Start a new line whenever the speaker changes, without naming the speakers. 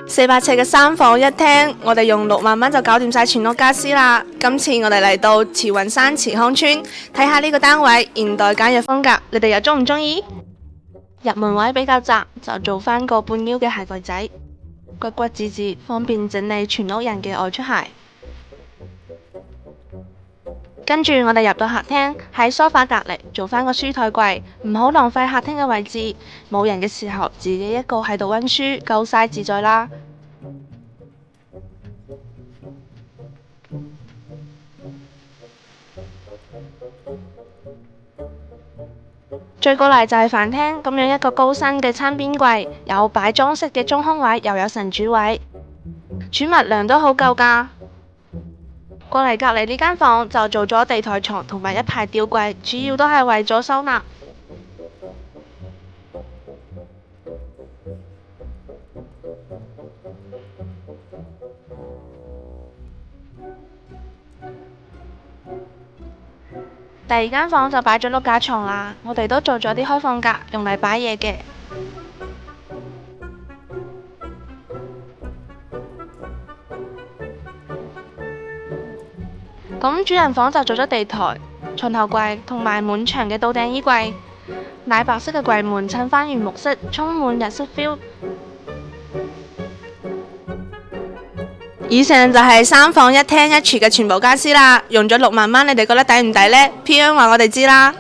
400尺嘅3房1廳，我哋用6萬蚊就搞掂晒全屋家私啦。今次我哋嚟到慈雲山慈康村，睇下呢個單位現代簡約風格，你哋又中唔中意？入門位比較窄，就做翻個半腰嘅鞋櫃仔，骨骨緻緻，方便整理全屋人嘅外出鞋。跟住我哋入到客廳，喺梳化隔離做翻個書枱櫃，唔好浪費客廳嘅位置。冇人嘅時候，自己一個喺度溫書，夠晒自在啦。最過嚟就係飯廳，咁樣一個高身嘅餐邊櫃，有擺裝飾嘅中空位，又有神主位，儲物量都好夠㗎。過嚟隔離呢間房就做咗地台床同埋一排吊櫃，主要都係為咗收納。第二間房就擺咗碌架床啦，我哋都做咗啲開放格，用嚟擺嘢嘅。咁主人房就做咗地台、床頭櫃同埋滿牆嘅倒頂衣櫃，奶白色嘅櫃門襯翻原木色，充滿日式 feel。以上就係3房1廳1廚嘅全部家私啦，用咗6萬蚊，你哋覺得抵唔抵呢？PM 話我哋知啦。